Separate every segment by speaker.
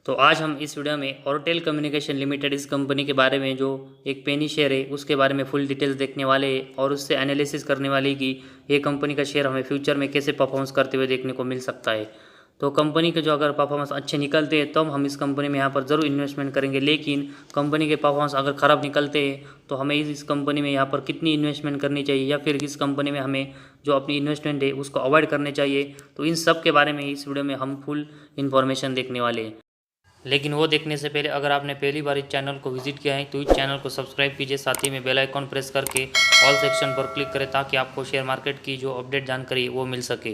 Speaker 1: तो आज हम इस वीडियो में ऑरटेल कम्युनिकेशन लिमिटेड इस कंपनी के बारे में जो एक पेनी शेयर है उसके बारे में फुल डिटेल्स देखने वाले हैं और उससे एनालिसिस करने वाले कि ये कंपनी का शेयर हमें फ्यूचर में कैसे परफॉर्मेंस करते हुए देखने को मिल सकता है। तो कंपनी के जो अगर परफॉर्मेंस अच्छे निकलते हैं तब हम इस कंपनी में यहाँ पर ज़रूर इन्वेस्टमेंट करेंगे, लेकिन कंपनी के परफॉर्मेंस अगर ख़राब निकलते हैं तो हमें इस कंपनी में यहाँ पर कितनी इन्वेस्टमेंट करनी चाहिए या फिर इस कंपनी में हमें जो अपनी इन्वेस्टमेंट है उसको अवॉइड करने चाहिए। तो इन सब के बारे में इस वीडियो में हम फुल इन्फॉर्मेशन देखने वाले हैं। लेकिन वो देखने से पहले अगर आपने पहली बार इस चैनल को विजिट किया है तो इस चैनल को सब्सक्राइब कीजिए, साथ ही में बेल आइकॉन प्रेस करके ऑल सेक्शन पर क्लिक करें ताकि आपको शेयर मार्केट की जो अपडेट जानकारी वो मिल सके।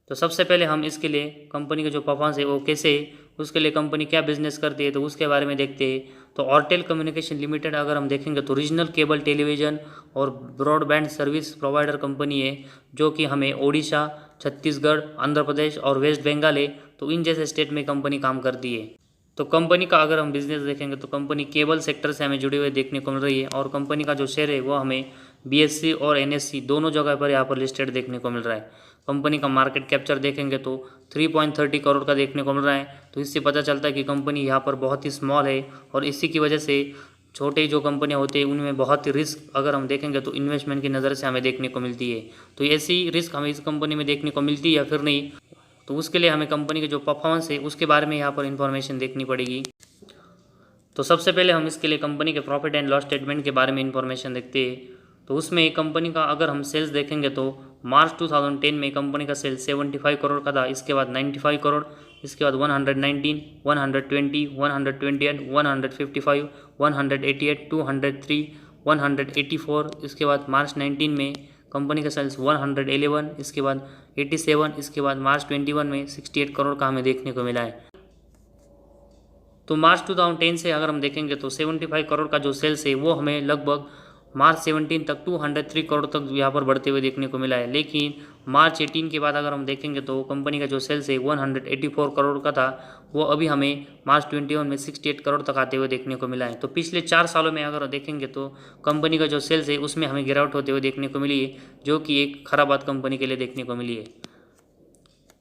Speaker 1: तो सबसे पहले हम इसके लिए कंपनी का जो परफॉर्मेंस है वो कैसे है, उसके लिए कंपनी क्या बिजनेस करती है तो उसके बारे में देखते हैं। तो ऑरटेल कम्युनिकेशन लिमिटेड अगर हम देखेंगे तो रीजनल केबल टेलीविज़न और ब्रॉडबैंड सर्विस प्रोवाइडर कंपनी है जो कि हमें ओडिशा, छत्तीसगढ़, आंध्र प्रदेश और वेस्ट बंगाल है तो इन जैसे स्टेट में कंपनी काम करती है। तो कंपनी का अगर हम बिजनेस देखेंगे तो कंपनी केबल सेक्टर से हमें जुड़े हुए देखने को मिल रही है और कंपनी का जो शेयर है वो हमें बीएससी और एनएससी दोनों जगह पर यहाँ पर लिस्टेड देखने को मिल रहा है। कंपनी का मार्केट कैप्चर देखेंगे तो 3.30 करोड़ का देखने को मिल रहा है। तो इससे पता चलता है कि कंपनी यहाँ पर बहुत ही स्मॉल है और इसी की वजह से छोटे जो कंपनियाँ होती हैं उनमें बहुत ही रिस्क अगर हम देखेंगे तो इन्वेस्टमेंट की नज़र से हमें देखने को मिलती है। तो ऐसी रिस्क हमें इस कंपनी में देखने को मिलती है या फिर नहीं, तो उसके लिए हमें कंपनी के जो परफॉर्मेंस है उसके बारे में यहाँ पर इंफॉर्मेशन देखनी पड़ेगी। तो सबसे पहले हम इसके लिए कंपनी के प्रॉफिट एंड लॉस स्टेटमेंट के बारे में इंफॉर्मेशन देखते हैं। तो उसमें कंपनी का अगर हम सेल्स देखेंगे तो मार्च 2010 में कंपनी का सेल्स 75 करोड़ का था, इसके बाद 95 करोड़, इसके बाद 119, 120, 128, 155, 188, 203, 184, इसके बाद मार्च 19 में कंपनी का सेल्स 111, इसके बाद 87, इसके बाद मार्च 21 में 68 करोड़ का हमें देखने को मिला है। तो मार्च 2010 से अगर हम देखेंगे तो 75 करोड़ का जो सेल्स है वो हमें लगभग मार्च 17 तक 203 करोड़ तक यहाँ पर बढ़ते हुए देखने को मिला है। लेकिन मार्च 18 के बाद अगर हम देखेंगे तो कंपनी का जो सेल्स है 184 करोड़ का था, वो अभी हमें मार्च 21 में 68 करोड़ तक आते हुए देखने को मिला है। तो पिछले 4 सालों में अगर देखेंगे तो कंपनी का जो सेल्स है उसमें हमें गिरावट होते हुए देखने को मिली है, जो कि एक खराब बात कंपनी के लिए देखने को मिली है।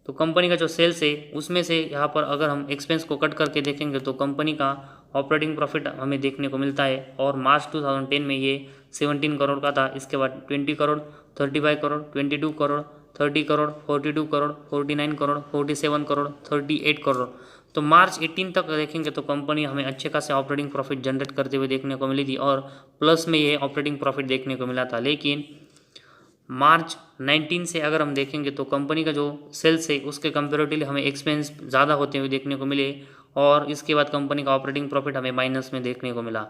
Speaker 1: तो कंपनी का जो सेल्स है उसमें से यहाँ पर अगर हम एक्सपेंस को कट करके देखेंगे तो कंपनी का ऑपरेटिंग प्रॉफिट हमें देखने को मिलता है और मार्च 2010 में ये 17 करोड़ का था, इसके बाद 20 करोड़, 35 करोड़, 22 करोड़, 30 करोड़, 42 करोड़, 49 करोड़, 47 करोड़, 38 करोड़। तो मार्च 18 तक देखेंगे तो कंपनी हमें अच्छे खासे ऑपरेटिंग प्रॉफिट जनरेट करते हुए देखने को मिली थी और प्लस में ये ऑपरेटिंग प्रॉफिट देखने को मिला था। लेकिन मार्च 19 से अगर हम देखेंगे तो कंपनी का जो सेल्स है उसके कंपेरेटिवली हमें एक्सपेंस ज़्यादा होते हुए देखने को मिले और इसके बाद कंपनी का ऑपरेटिंग प्रॉफिट हमें माइनस में देखने को मिला,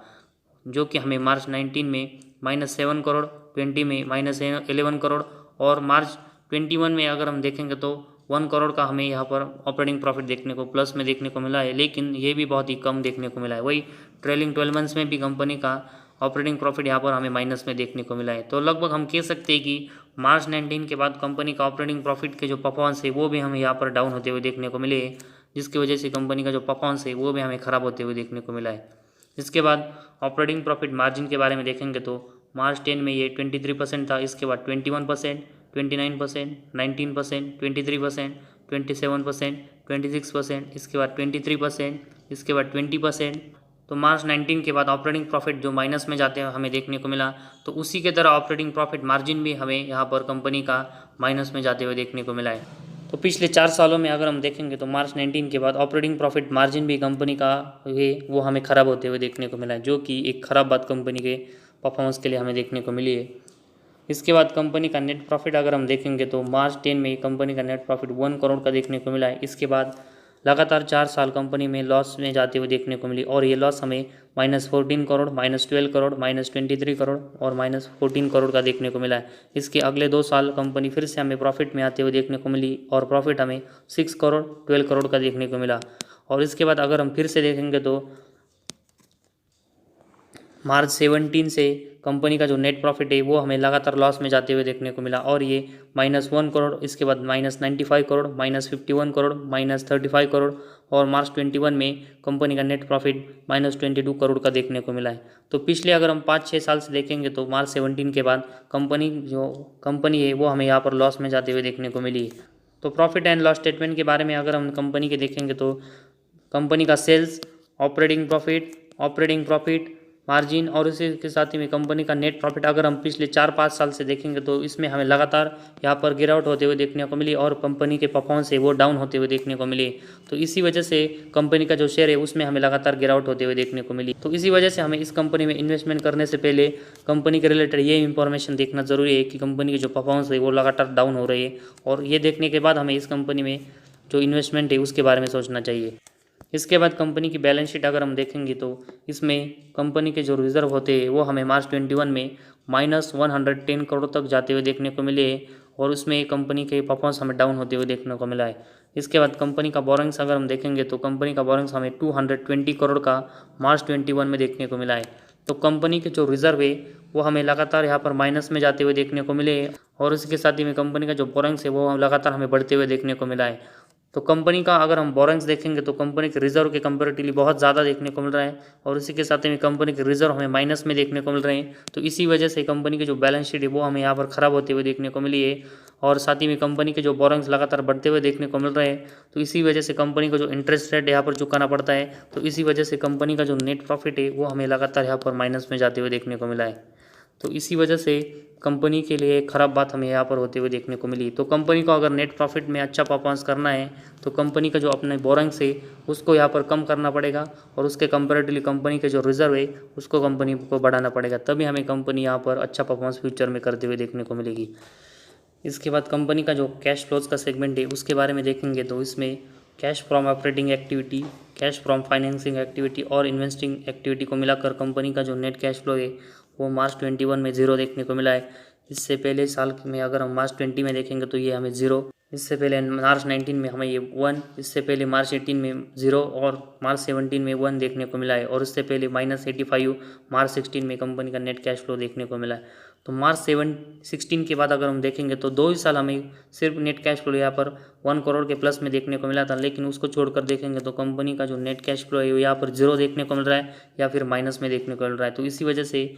Speaker 1: जो कि हमें मार्च 19 में -7 करोड़, 20 में -11 करोड़ और मार्च 21 में अगर हम देखेंगे तो 1 करोड़ का हमें यहाँ पर ऑपरेटिंग प्रॉफिट देखने को प्लस में देखने को मिला है। लेकिन ये भी बहुत ही कम देखने को मिला है। वही ट्रेलिंग 12 मंथ्स में भी कंपनी का ऑपरेटिंग प्रॉफिट यहाँ पर हमें माइनस में देखने को मिला है। तो लगभग हम कह सकते हैं कि मार्च 19 के बाद कंपनी का ऑपरेटिंग प्रॉफिट के जो परफॉर्मेंस है वो भी हमें यहाँ पर डाउन होते हुए देखने को मिले, जिसकी वजह से कंपनी का जो परफॉर्मेंस है वो भी हमें ख़राब होते हुए देखने को मिला है। इसके बाद ऑपरेटिंग प्रॉफिट मार्जिन के बारे में देखेंगे तो मार्च 10 में ये 23% था, इसके बाद 21%, 29%, 19%, 23%, 27%, 26%, इसके बाद 23%, इसके बाद 20%। तो मार्च 19 के बाद ऑपरेटिंग प्रॉफिट जो माइनस में जाते हैं हमें देखने को मिला। तो उसी के तरह ऑपरेटिंग प्रॉफिट मार्जिन भी हमें यहाँ पर कंपनी का माइनस में जाते हुए देखने को मिला है। तो पिछले 4 सालों में अगर हम देखेंगे तो मार्च 19 के बाद ऑपरेटिंग प्रॉफिट मार्जिन भी कंपनी का है वो हमें ख़राब होते हुए देखने को मिला है, जो कि एक ख़राब बात कंपनी के परफॉर्मेंस के लिए हमें देखने को मिली है। इसके बाद कंपनी का नेट प्रॉफिट अगर हम देखेंगे तो मार्च 10 में कंपनी का नेट प्रॉफिट 1 करोड़ का देखने को मिला है। इसके बाद लगातार 4 साल कंपनी में लॉस में जाते हुए देखने को मिली और ये लॉस हमें -14 करोड़, -12 करोड़, -23 करोड़ और -14 करोड़ का देखने को मिला है। इसके अगले 2 साल कंपनी फिर से हमें प्रॉफिट में आते हुए देखने को मिली और प्रॉफिट हमें 6 करोड़, 12 करोड़ का देखने को मिला। और इसके बाद अगर हम फिर से देखेंगे तो मार्च 17 से कंपनी का जो नेट प्रॉफिट है वो हमें लगातार लॉस में जाते हुए देखने को मिला और ये -1 करोड़, इसके बाद -95 करोड़, -51 करोड़, -35 करोड़ और मार्च 21 में कंपनी का नेट प्रॉफिट -22 करोड़ का देखने को मिला है। तो पिछले अगर हम 5-6 साल से देखेंगे तो मार्च 17 के बाद कंपनी है वो हमें यहाँ पर लॉस में जाते हुए देखने को मिली। तो प्रॉफिट एंड लॉस स्टेटमेंट के बारे में अगर हम कंपनी के देखेंगे तो कंपनी का सेल्स, ऑपरेटिंग प्रॉफिट मार्जिन और इसी के साथ ही में कंपनी का नेट प्रॉफिट अगर हम पिछले 4-5 साल से देखेंगे तो इसमें हमें लगातार यहाँ पर गिरावट होते हुए देखने को मिली और कंपनी के परफॉर्मेंस है वो डाउन होते हुए देखने को मिली। तो इसी वजह से कंपनी का जो शेयर है उसमें हमें लगातार गिरावट होते हुए देखने को मिली। तो इसी वजह से हमें इस कंपनी में इन्वेस्टमेंट करने से पहले कंपनी के रिलेटेड ये इंफॉर्मेशन देखना ज़रूरी है कि कंपनी की जो परफॉर्मेंस है वो लगातार डाउन हो रही है, और ये देखने के बाद हमें इस कंपनी में जो इन्वेस्टमेंट है उसके बारे में सोचना चाहिए। इसके बाद कंपनी की बैलेंस शीट अगर हम देखेंगे तो इसमें कंपनी के जो रिजर्व होते हैं वो हमें मार्च 21 में -110 करोड़ तक जाते हुए देखने को मिले, और उसमें कंपनी के परफॉर्मेंस हमें डाउन होते हुए देखने को मिला है। इसके बाद कंपनी का बोरिंग्स अगर हम देखेंगे तो कंपनी का बोरिंग्स हमें 220 करोड़ का मार्च 21 में देखने को मिला है। तो कंपनी के जो रिजर्व है वो हमें लगातार यहाँ पर माइनस में जाते हुए देखने को मिले, और उसके साथ ही में कंपनी का जो बोरिंग्स है वो लगातार हमें बढ़ते हुए देखने को मिला है। तो कंपनी का अगर हम बोरिंग्स देखेंगे तो कंपनी के रिजर्व के कंपेरेटिवली बहुत ज़्यादा देखने को मिल रहा है, और इसी के साथ में कंपनी के रिजर्व हमें माइनस में देखने को मिल रहे हैं। तो इसी वजह से कंपनी की जो बैलेंस शीट है वो हमें यहाँ पर ख़राब होते हुए देखने को मिली है, और साथ ही में कंपनी के जो बोरिंग्स लगातार बढ़ते हुए देखने को मिल रहे हैं। तो इसी वजह से कंपनी को जो इंटरेस्ट रेट यहाँ पर चुकाना पड़ता है, तो इसी वजह से कंपनी का जो नेट प्रॉफिट है वो हमें लगातार यहाँ पर माइनस में जाते हुए देखने को मिला है। तो इसी वजह से कंपनी के लिए एक ख़राब बात हमें यहाँ पर होते हुए देखने को मिली। तो कंपनी को अगर नेट प्रॉफिट में अच्छा परफॉर्मेंस करना है तो कंपनी का जो अपने बोरिंग्स है उसको यहाँ पर कम करना पड़ेगा, और उसके कंपेरेटिवली कंपनी के जो रिजर्व है उसको कंपनी को बढ़ाना पड़ेगा, तभी हमें कंपनी यहाँ पर अच्छा परफॉर्मेंस फ्यूचर में करते हुए देखने को मिलेगी। इसके बाद कंपनी का जो कैश फ्लोज का सेगमेंट है उसके बारे में देखेंगे तो इसमें cash from operating activity, cash from financing activity और इन्वेस्टिंग एक्टिविटी को मिलाकर कंपनी का जो नेट कैश फ्लो है वो मार्च 21 में 0 देखने को मिला है। इससे पहले साल में अगर हम मार्च 20 में देखेंगे तो ये हमें 0, इससे पहले मार्च 19 में हमें ये 1, इससे पहले मार्च 18 में 0 और मार्च 17 में 1 देखने को मिला है, और इससे पहले -85 मार्च 16 में कंपनी का नेट कैश फ्लो देखने को मिला है। तो मार्च 16 के बाद अगर हम देखेंगे तो 2 ही साल हमें सिर्फ नेट कैश फ्लो यहाँ पर 1 करोड़ के प्लस में देखने को मिला था, लेकिन उसको छोड़कर देखेंगे तो कंपनी का जो नेट कैश फ्लो है वो यहाँ पर 0 देखने को मिल रहा है या फिर माइनस में देखने को मिल रहा है। तो इसी वजह से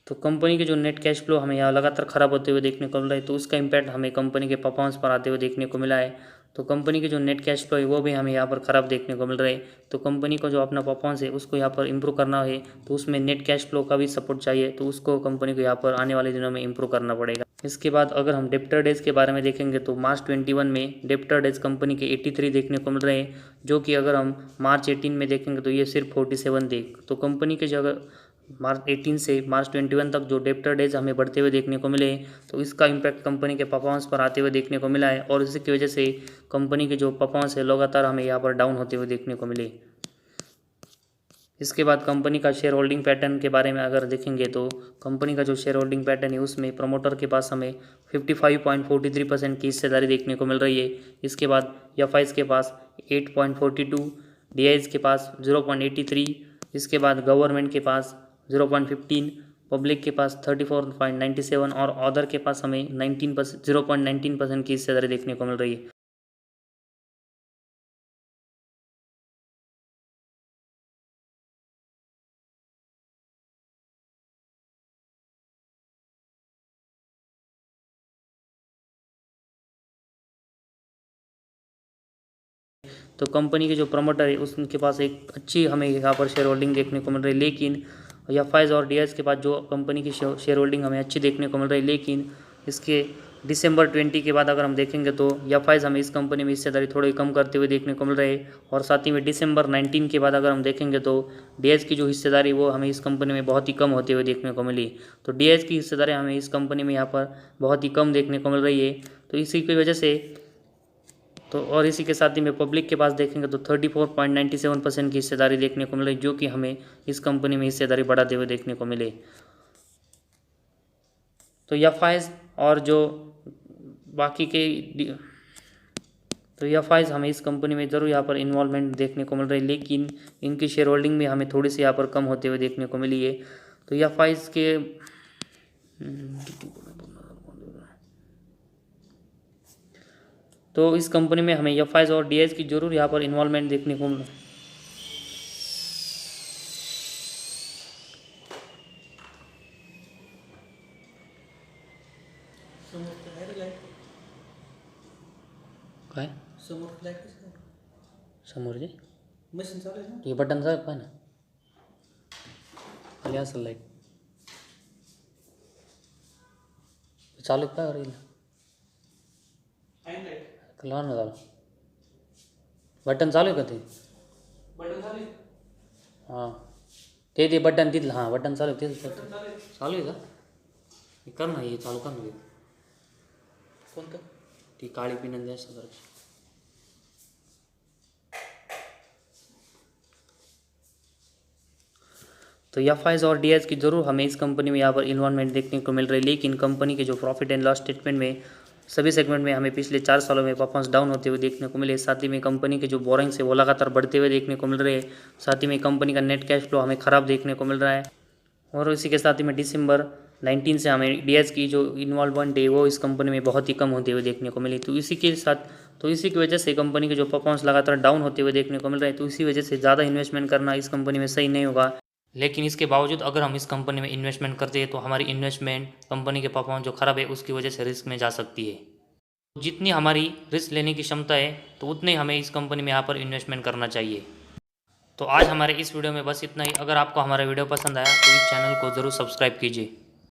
Speaker 1: तो कंपनी के जो नेट कैश फ्लो हमें यहाँ लगातार ख़राब होते हुए देखने को मिल रहा है, तो उसका इम्पैक्ट हमें कंपनी के परफॉर्मेंस पर आते हुए देखने को मिला है। तो कंपनी के जो नेट कैश फ्लो है वो भी हमें यहाँ पर ख़राब देखने को मिल रहा है। तो कंपनी को जो अपना परफॉर्मेंस है उसको यहाँ पर इम्प्रूव करना है, तो उसमें नेट कैश फ्लो का भी सपोर्ट चाहिए, तो उसको कंपनी को यहाँ पर आने वाले दिनों में इम्प्रूव करना पड़ेगा। इसके बाद अगर हम डेप्टर डेज के बारे में देखेंगे तो मार्च 21 में डेप्टर डेज कंपनी के 83 देखने को मिल रहे हैं, जो कि अगर हम मार्च 18 में देखेंगे तो ये सिर्फ 47 थे। तो कंपनी के जगह मार्च 18 से मार्च 21 तक जो डेप्टर डेज हमें बढ़ते हुए देखने को मिले, तो इसका इम्पैक्ट कंपनी के परफॉर्मेंस पर आते हुए देखने को मिला है, और इसकी वजह से कंपनी के जो परफॉर्मेंस है लगातार हमें यहाँ पर डाउन होते हुए देखने को मिले। इसके बाद कंपनी का शेयर होल्डिंग पैटर्न के बारे में अगर देखेंगे तो कंपनी का जो शेयर होल्डिंग पैटर्न है उसमें प्रमोटर के पास हमें 55.43% की हिस्सेदारी देखने को मिल रही है। इसके बाद एफआईज के पास 8.42, डीआईज के पास 0.83, इसके बाद गवर्नमेंट के पास 0.15, पब्लिक के पास 34.97 और अदर के पास हमें 0.19% की हिस्सेदारी देखने को मिल रही है। तो कंपनी के जो प्रमोटर है उसके पास एक अच्छी हमें यहाँ पर शेयर होल्डिंग देखने को मिल रही है, लेकिन एफआईज और डीआईज के पास जो कंपनी की शेयर होल्डिंग हमें अच्छी देखने को मिल रही है, लेकिन इसके दिसंबर 20 के बाद अगर हम देखेंगे तो एफआईज हमें इस कंपनी में हिस्सेदारी थोड़ी कम करते हुए देखने को मिल रही है, और साथ ही में दिसंबर 19 के बाद अगर हम देखेंगे तो डीआईज की जो हिस्सेदारी वो हमें इस कंपनी में बहुत ही कम होते हुए देखने को मिली। तो डीआईज की हिस्सेदारी हमें इस कंपनी में यहाँ पर बहुत ही कम देखने को मिल रही है। तो इसी की वजह से तो और इसी के साथ ही में पब्लिक के पास देखेंगे तो 34.97% की हिस्सेदारी देखने को मिले, जो कि हमें इस कंपनी में हिस्सेदारी बढ़ाते हुए देखने को मिले। तो एफआईज और जो बाकी के तो एफआईज हमें इस कंपनी में ज़रूर यहाँ पर इन्वॉल्वमेंट देखने को मिल रही है, लेकिन इनकी शेयर होल्डिंग में हमें थोड़ी सी यहाँ पर कम होते हुए देखने को मिली है। तो एफआईज के तो इस कंपनी में हमें एफआईज और डीआईज की जरूर यहाँ पर इन्वॉल्वमेंट देखने को मिला। काय समोर जी
Speaker 2: मशीन चालू आहे ना.
Speaker 1: ये बटन जाय पाय ना खाली असेल लाईट चालू आहे काय वर येईल
Speaker 2: आहे लाईट.
Speaker 1: लहान झालं बटन चालू आहे का ते
Speaker 2: बटन चालू आहे.
Speaker 1: हां ते बटन तिथलं हां बटन चालू आहे तेच
Speaker 2: बटन चालू आहे.
Speaker 1: चालू आहे का हे कर ना हे चालू कर ना
Speaker 2: कोणतं?
Speaker 1: ती काळी पिन जास्त करायची तो एफ और डी की ज़रूर हमें इस कंपनी में यहाँ पर इन्वॉल्वमेंट देखने को मिल रही है, लेकिन कंपनी के जो प्रॉफिट एंड लॉस स्टेटमेंट में सभी सेगमेंट में हमें पिछले 4 सालों में परफॉर्मेंस डाउन होते हुए देखने को मिले। साथ ही में कंपनी के जो बोरिंग्स है वो लगातार बढ़ते हुए देखने को मिल रहे हैं। साथ ही में कंपनी का नेट कैश फ्लो हमें ख़राब देखने को मिल रहा है और इसी के साथ ही में दिसंबर 19 से हमें डी की जो इन्वॉल्वमेंट है वो इस कंपनी में बहुत ही कम होते हुए देखने को मिली। तो इसी की वजह से कंपनी के जो परफॉर्मेंस लगातार डाउन होते हुए देखने को मिल रहे हैं। तो इसी वजह से ज़्यादा इन्वेस्टमेंट करना इस कंपनी में सही नहीं होगा। लेकिन इसके बावजूद अगर हम इस कंपनी में इन्वेस्टमेंट करते हैं तो हमारी इन्वेस्टमेंट कंपनी के परफॉर्मेंस जो ख़राब है उसकी वजह से रिस्क में जा सकती है। जितनी हमारी रिस्क लेने की क्षमता है तो उतने हमें इस कंपनी में यहाँ पर इन्वेस्टमेंट करना चाहिए। तो आज हमारे इस वीडियो में बस इतना ही। अगर आपको हमारा वीडियो पसंद आया तो इस चैनल को ज़रूर सब्सक्राइब कीजिए।